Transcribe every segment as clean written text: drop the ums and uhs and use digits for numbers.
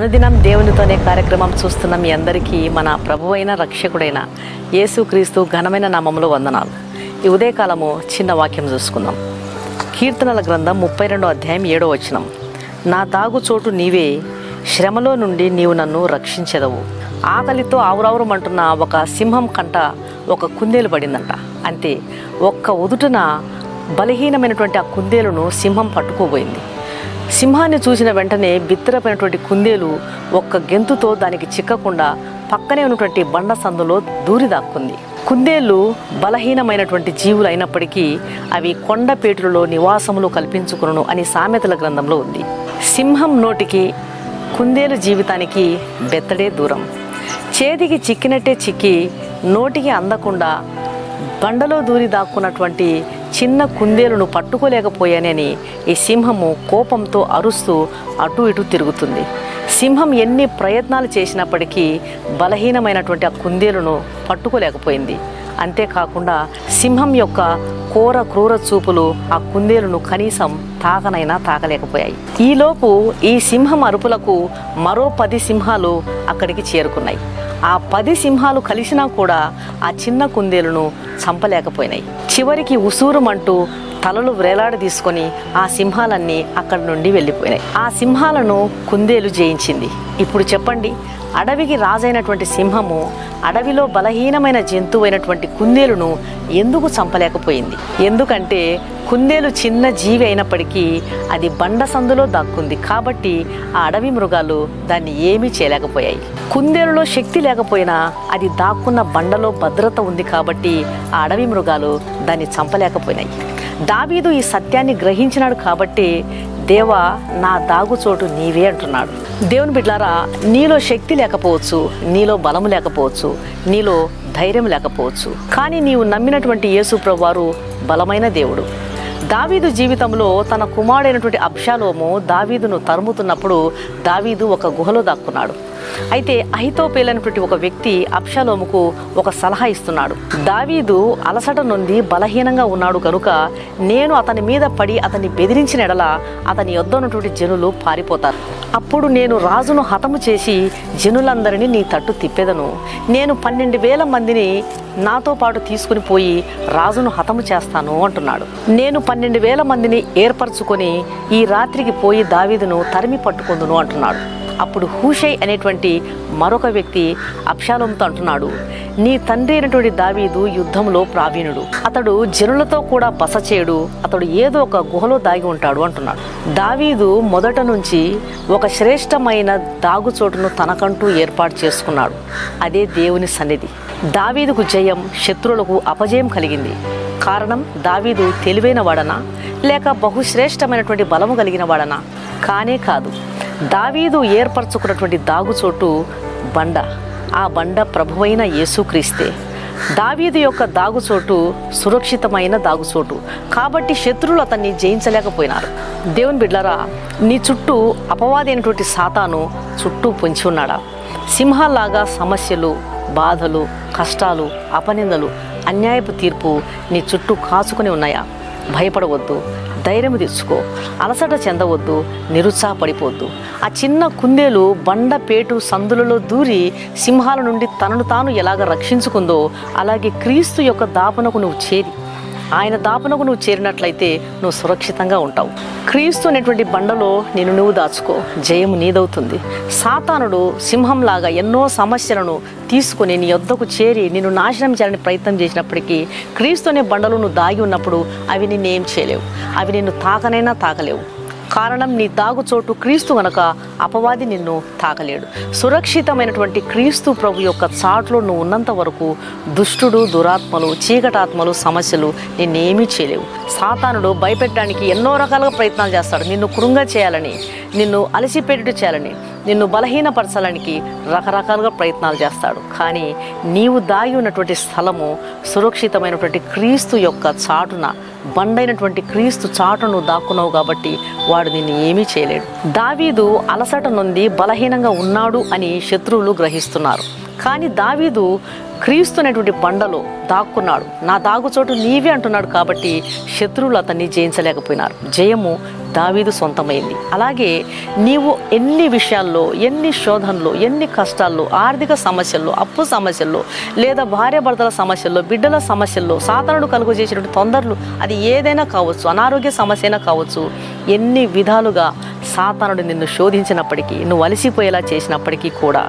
అనుదినం దేవునితోనే కార్యక్రమం చూస్తున్న మీ అందరికీ మన ప్రభువైన రక్షకుడైన యేసుక్రీస్తు ఘనమైన నామములో వందనాలు. ఈ ఉదయకాలము చిన్న వాక్యం చూసుకుందాం. కీర్తనల గ్రంథం 32వ అధ్యాయం 7వ వచనం. నా దాగుచోటు నీవే, శ్రమలో నుండి నీవు నన్ను రక్షించెదవు. ఆకలితో ఆవురావురమంటున్న ఒక సింహం కంట ఒక కుందేలు పడిందంట. అంతే, ఒక్క ఉదుటన బలహీనమైనటువంటి ఆ కుందేలును సింహం పట్టుకోబోయింది. సింహాన్ని చూసిన వెంటనే బిత్తరపోయినటువంటి కుందేలు ఒక్క గెంతుతో దానికి చిక్కకుండా పక్కనే ఉన్నటువంటి బండ సందులో దూరి దాక్కుంది. కుందేళ్ళు బలహీనమైనటువంటి జీవులు అయినప్పటికీ అవి కొండపేటులలో నివాసములు కల్పించుకును అని సామెతల గ్రంథంలో ఉంది. సింహం నోటికి కుందేలు జీవితానికి బెత్తడే దూరం. చేతికి చిక్కినట్టే చిక్కి నోటికి అందకుండా బండలో దూరి దాక్కున్నటువంటి చిన్న కుందేలును పట్టుకోలేకపోయానని ఈ సింహము కోపంతో అరుస్తూ అటు ఇటు తిరుగుతుంది. సింహం ఎన్ని ప్రయత్నాలు చేసినప్పటికీ బలహీనమైనటువంటి ఆ కుందేలును పట్టుకోలేకపోయింది. అంతేకాకుండా సింహం యొక్క క్రూర చూపులు ఆ కుందేలును కనీసం తాకనైనా తాకలేకపోయాయి. ఈలోపు ఈ సింహం అరుపులకు మరో 10 సింహాలు అక్కడికి చేరుకున్నాయి. ఆ 10 సింహాలు కలిసినా కూడా ఆ చిన్న కుందేలును చంపలేకపోయినాయి. చివరికి ఉసూరుమంటూ తలలు వ్రేలాడ తీసుకొని ఆ సింహాలన్నీ అక్కడి నుండి వెళ్ళిపోయినాయి. ఆ సింహాలను కుందేలు జయించింది. ఇప్పుడు చెప్పండి, అడవికి రాజైనటువంటి సింహము అడవిలో బలహీనమైన జంతువు అయినటువంటి కుందేలును ఎందుకు చంపలేకపోయింది? ఎందుకంటే కుందేలు చిన్న జీవి అయినప్పటికీ అది బండ సందులో దాక్కుంది కాబట్టి ఆ అడవి మృగాలు దాన్ని ఏమీ చేయలేకపోయాయి. కుందేలులో శక్తి లేకపోయినా అది దాక్కున్న బండలో భద్రత ఉంది కాబట్టి ఆ అడవి మృగాలు దాన్ని చంపలేకపోయినాయి. దావీదు ఈ సత్యాన్ని గ్రహించినాడు కాబట్టి దేవా, నా దాగుచోటు నీవే అంటున్నాడు. దేవుని బిడ్డలారా, నీలో శక్తి లేకపోవచ్చు, నీలో బలము లేకపోవచ్చు, నీలో ధైర్యం లేకపోవచ్చు, కానీ నీవు నమ్మినటువంటి యేసు ప్రభువారు బలమైన దేవుడు. దావీదు జీవితంలో తన కుమారుడైనటువంటి అబ్షాలోము దావీదును తరుముతున్నప్పుడు దావీదు ఒక గుహలో దాక్కున్నాడు. అయితే అహితోపేలైనటువంటి ఒక వ్యక్తి అబ్షాలోముకు ఒక సలహా ఇస్తున్నాడు. దావీదు అలసట నుండి బలహీనంగా ఉన్నాడు కనుక నేను అతని మీద పడి అతన్ని బెదిరించిన ఎడల అతని యొద్ద ఉన్నటువంటి జనులు పారిపోతారు. అప్పుడు నేను రాజును హతము చేసి జనులందరినీ నీ తట్టు తిప్పేదను. నేను 12,000 మందిని నాతో పాటు తీసుకుని పోయి రాజును హతము చేస్తాను అంటున్నాడు. నేను 12,000 మందిని ఏర్పరచుకొని ఈ రాత్రికి పోయి దావీదును తరిమి పట్టుకుందును అంటున్నాడు. అప్పుడు హూషై అనేటువంటి మరొక వ్యక్తి అబ్షాలోముతో అంటున్నాడు, నీ తండ్రి అయినటువంటి దావీదు యుద్ధంలో ప్రావీణుడు, అతడు జనులతో కూడా బస చేయడు, అతడు ఏదో ఒక గుహలో దాగి ఉంటాడు అంటున్నాడు. దావీదు మొదట నుంచి ఒక శ్రేష్టమైన దాగుచోటును తనకంటూ ఏర్పాటు చేసుకున్నాడు. అదే దేవుని సన్నిధి. దావీదుకు జయం, శత్రువులకు అపజయం కలిగింది. కారణం దావీదు తెలివైన వాడనా లేక బహుశ్రేష్టమైనటువంటి బలము కలిగిన వాడనా? కానే కాదు. దావీదు ఏర్పరచుకున్నటువంటి దాగుచోటు బండ. ఆ బండ ప్రభువైన యేసుక్రీస్తే. దావీదు యొక్క దాగుచోటు సురక్షితమైన దాగుచోటు కాబట్టి శత్రువులు అతన్ని జయించలేకపోయినారు. దేవుని బిడ్డలారా, నీ చుట్టూ అపవాది అయినటువంటి సాతాను చుట్టూ పొంచి ఉన్నాడా? సింహాల్లాగా సమస్యలు, బాధలు, కష్టాలు, అపనిందలు, అన్యాయపు తీర్పు నీ చుట్టూ కాచుకొని ఉన్నాయా? భయపడవద్దు, ధైర్యం తెచ్చుకో, అలసట చెందవద్దు, నిరుత్సాహపడిపోవద్దు. ఆ చిన్న కుందేలు బండపేటు సందులలో దూరి సింహాల నుండి తనను తాను ఎలాగ రక్షించుకుందో అలాగే క్రీస్తు యొక్క దాపునకు నువ్వు చేరి ఆయన దాపునకు నువ్వు చేరినట్లయితే నువ్వు సురక్షితంగా ఉంటావు. క్రీస్తు అనేటువంటి బండలో నిన్ను నువ్వు దాచుకో, జయము నీదవుతుంది. సాతానుడు సింహంలాగా ఎన్నో సమస్యలను తీసుకుని నీ యొద్దకు చేరి నిన్ను నాశనం చేయాలని ప్రయత్నం చేసినప్పటికీ క్రీస్తు అనే బండలో నువ్వు దాగి ఉన్నప్పుడు అవి నిన్నేం చేయలేవు, అవి నిన్ను తాకనైనా తాకలేవు. కారణం నీ దాగుచోటు క్రీస్తు గనక అపవాది నిన్ను తాకలేడు. సురక్షితమైనటువంటి క్రీస్తు ప్రభు యొక్క చాటులో నువ్వు ఉన్నంత వరకు దుష్టుడు, దురాత్మలు, చీకటాత్మలు, సమస్యలు నిన్నేమీ చేయలేవు. సాతానుడు భయపెట్టడానికి ఎన్నో రకాలుగా ప్రయత్నాలు చేస్తాడు. నిన్ను కృంగ చేయాలని, నిన్ను అలసిపెట్టు చేయాలని, నిన్ను బలహీనపరచడానికి రకరకాలుగా ప్రయత్నాలు చేస్తాడు. కానీ నీవు దాగి ఉన్నటువంటి స్థలము సురక్షితమైనటువంటి క్రీస్తు యొక్క చాటున, బండైనటువంటి క్రీస్తు చాటును దాక్కున్నావు కాబట్టి వాడు నిన్ను ఏమీ చేయలేడు. దావీదు అలసట నుండి బలహీనంగా ఉన్నాడు అని శత్రువులు గ్రహిస్తున్నారు. కానీ దావీదు క్రీస్తు అనేటువంటి బండలో దాక్కున్నాడు. నా దాగుచోటు నీవే అంటున్నాడు. కాబట్టి శత్రువులు అతన్ని జయించలేకపోయినారు. జయము దావీదు సొంతమైంది. అలాగే నీవు ఎన్ని విషయాల్లో, ఎన్ని శోధనలు, ఎన్ని కష్టాల్లో, ఆర్థిక సమస్యల్లో, అప్పు సమస్యల్లో, లేదా భార్యాభర్తల సమస్యల్లో, బిడ్డల సమస్యల్లో, సాతానుడు కలుగు చేసినటువంటి తొందరలు, అది ఏదైనా కావచ్చు, అనారోగ్య సమస్య అయినా కావచ్చు, ఎన్ని విధాలుగా సాతానుడు నిన్ను శోధించినప్పటికీ, నువ్వు అలసిపోయేలా చేసినప్పటికీ కూడా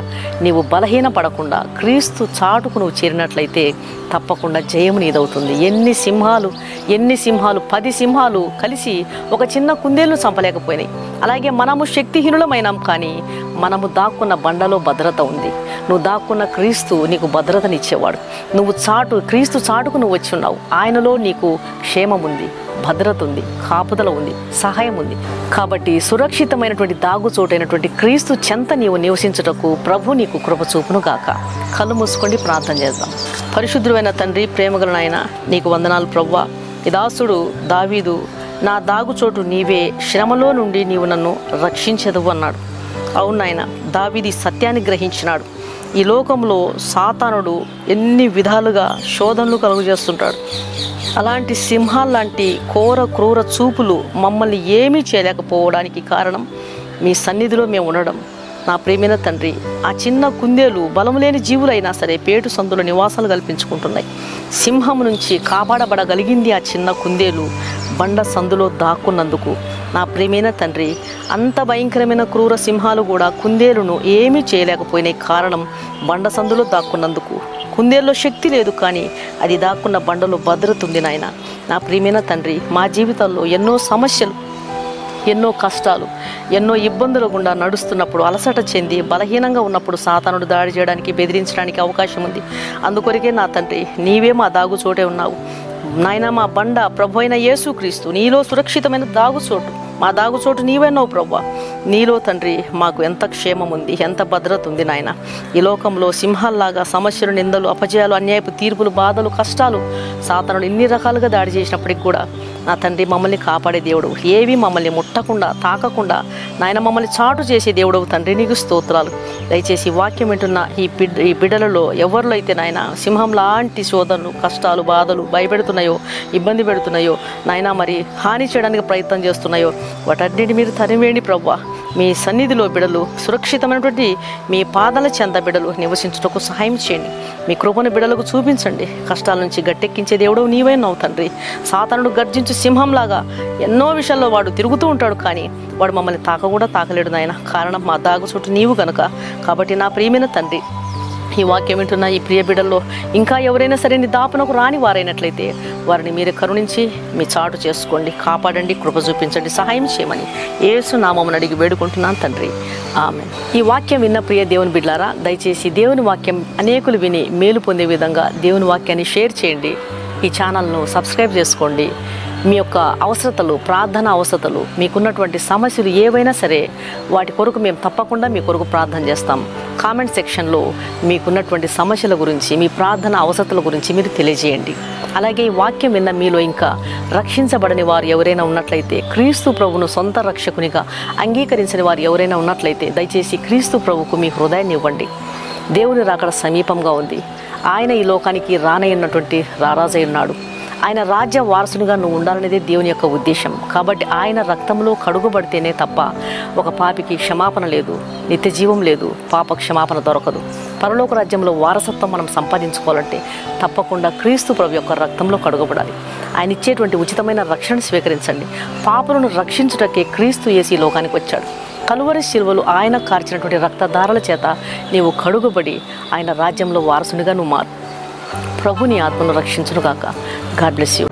నీవు బలహీన పడకుండా క్రీస్తు చాటుకు నువ్వు చేరినట్లయితే తప్పకుండా జయము నీదవుతుంది. ఎన్ని సింహాలు 10 సింహాలు కలిసి ఒక చిన్న కుందేలును చంపలేకపోయినాయి. అలాగే మనము శక్తిహీనులమైనాం, కానీ మనము దాక్కున్న బండలో భద్రత ఉంది. నువ్వు దాక్కున్న క్రీస్తు నీకు భద్రతనిచ్చేవాడు. క్రీస్తు చాటుకు నువ్వు వచ్చి ఉన్నావు. ఆయనలో నీకు క్షేమం ఉంది, భద్రత ఉంది, కాపుదల ఉంది, సహాయం ఉంది. కాబట్టి సురక్షితమైనటువంటి దాగుచోటైనటువంటి క్రీస్తు చెంత నీవు నివసించుటకు ప్రభు నీకు కృప చూపును గాక. కళ్ళు మూసుకోండి, ప్రార్థన చేద్దాం. పరిశుద్ధుడైన తండ్రి, ప్రేమగల నాయన, నీకు వందనాలు ప్రభువా. ఈ దాసుడు దావీదు, నా దాగుచోటు నీవే, శ్రమలో నుండి నీవు నన్ను రక్షించదువు అన్నాడు. అవును నాయన, దావీదు సత్యాన్ని గ్రహించినాడు. ఈ లోకంలో సాతానుడు ఎన్ని విధాలుగా శోధనలు కలుగు చేస్తుంటాడు. అలాంటి సింహాల్లాంటి క్రూర చూపులు మమ్మల్ని ఏమీ చేయలేకపోవడానికి కారణం మీ సన్నిధిలో మేము ఉండడం. నా ప్రేమైన తండ్రి, ఆ చిన్న కుందేలు బలము లేని జీవులైనా సరే పేటు సందులో నివాసాలు కల్పించుకుంటున్నాయి. సింహం నుంచి కాపాడబడగలిగింది ఆ చిన్న కుందేలు బండ సందులో దాక్కున్నందుకు. నా ప్రేమైన తండ్రి, అంత భయంకరమైన క్రూర సింహాలు కూడా కుందేలును ఏమీ చేయలేకపోయినాయి. కారణం బండ సందులో దాక్కున్నందుకు. కుందేల్లో శక్తి లేదు, కానీ అది దాక్కున్న బండలో భద్రత ఉంది నాయన. నా ప్రియమైన తండ్రి, మా జీవితాల్లో ఎన్నో సమస్యలు, ఎన్నో కష్టాలు, ఎన్నో ఇబ్బందుల గుండా నడుస్తున్నప్పుడు, అలసట చెంది బలహీనంగా ఉన్నప్పుడు సాతానుడు దాడి చేయడానికి, బెదిరించడానికి అవకాశం ఉంది. అందుకొరికే నా తండ్రి, నీవే మా దాగుచోటే ఉన్నావు నాయన. మా బండ ప్రభు అయిన యేసుక్రీస్తు, నీలో సురక్షితమైన దాగుచోటు. మా దాగుచోటు నీవేనావు ప్రభువా. నీలో తండ్రి మాకు ఎంత క్షేమం ఉంది, ఎంత భద్రత ఉంది నాయన. ఈ లోకంలో సింహాల్లాగా సమస్యలు, నిందలు, అపజయాలు, అన్యాయపు తీర్పులు, బాధలు, కష్టాలు, సాతానుడు ఇన్ని రకాలుగా దాడి చేసినప్పటికి కూడా నా తండ్రి మమ్మల్ని కాపాడే దేవుడు, ఏవి మమ్మల్ని ముట్టకుండా, తాకకుండా నాయన మమ్మల్ని చాటు చేసే దేవుడు తండ్రి, నీకు స్తోత్రాలు. దయచేసి వాక్యం వింటున్న ఈ బిడ్డలలో ఎవరిలో అయితే నాయన సింహం లాంటి శోధనలు, కష్టాలు, బాధలు భయపెడుతున్నాయో, ఇబ్బంది పెడుతున్నాయో నాయన, మరి హాని చేయడానికి ప్రయత్నం చేస్తున్నాయో, వాటన్నిటి మీరు తరివేయండి ప్రభువా. మీ సన్నిధిలో బిడలు, సురక్షితమైనటువంటి మీ పాదాల చెంత బిడలు నివసించుటకు సహాయం చేయండి. మీ కృపను బిడలకు చూపించండి. కష్టాల నుంచి గట్టెక్కించే దేవుడు నీవైనావు తండ్రి. సాతానుడు గర్జించు సింహంలాగా ఎన్నో విషయాల్లో వాడు తిరుగుతూ ఉంటాడు, కానీ వాడు మమ్మల్ని తాకలేడు నాయన. కారణం మా దాగుచోటు నీవు గనుక. కాబట్టి నా ప్రియమైన తండ్రి, ఈ వాక్యం వింటున్న ఈ ప్రియ బిడ్డల్లో ఇంకా ఎవరైనా సరే నీ దాపునకు రాని వారైనట్లయితే వారిని మీరే కరుణించి మీ చాటు చేసుకోండి, కాపాడండి, కృప చూపించండి, సహాయం చేయమని యేసు నామమున అడిగి వేడుకుంటున్నాను తండ్రి, ఆమేన్. ఈ వాక్యం విన్న ప్రియ దేవుని బిడ్డలారా, దయచేసి దేవుని వాక్యం అనేకులు విని మేలు పొందే విధంగా దేవుని వాక్యాన్ని షేర్ చేయండి. ఈ ఛానల్ను సబ్స్క్రైబ్ చేసుకోండి. మీ యొక్క అవసరతలు, ప్రార్థన అవసరతలు, మీకున్నటువంటి సమస్యలు ఏవైనా సరే వాటి కొరకు మేము తప్పకుండా మీ కొరకు ప్రార్థన చేస్తాం. కామెంట్ సెక్షన్లో మీకున్నటువంటి సమస్యల గురించి, మీ ప్రార్థన అవసరతల గురించి మీరు తెలియజేయండి. అలాగే ఈ వాక్యం విన్న మీలో ఇంకా రక్షించబడని వారు ఎవరైనా ఉన్నట్లయితే, క్రీస్తు ప్రభువును సొంత రక్షకునిగా అంగీకరించని వారు ఎవరైనా ఉన్నట్లయితే దయచేసి క్రీస్తు ప్రభువుకు మీ హృదయాన్ని ఇవ్వండి. దేవుని రాకడ సమీపంగా ఉంది. ఆయన ఈ లోకానికి రానయ్యున్నటువంటి రారాజై ఉన్నాడు. ఆయన రాజ్య వారసునిగా నువ్వు ఉండాలనేదే దేవుని యొక్క ఉద్దేశం. కాబట్టి ఆయన రక్తంలో కడుగుబడితేనే తప్ప ఒక పాపికి క్షమాపణ లేదు, నిత్య జీవం లేదు, పాప క్షమాపణ దొరకదు. పరలోక రాజ్యంలో వారసత్వం మనం సంపాదించుకోవాలంటే తప్పకుండా క్రీస్తు ప్రభు యొక్క రక్తంలో కడుగబడాలి. ఆయన ఇచ్చేటువంటి ఉచితమైన రక్షణ స్వీకరించండి. పాపులను రక్షించుటకే క్రీస్తు యేసు ఈ లోకానికి వచ్చాడు. కలువరి శిలువలు ఆయన కార్చినటువంటి రక్తధారల చేత నీవు కడుగుబడి ఆయన రాజ్యంలో వారసునిగా నువ్వు మారు. ప్రభు నీ ఆత్మను రక్షించును గాక. God bless you.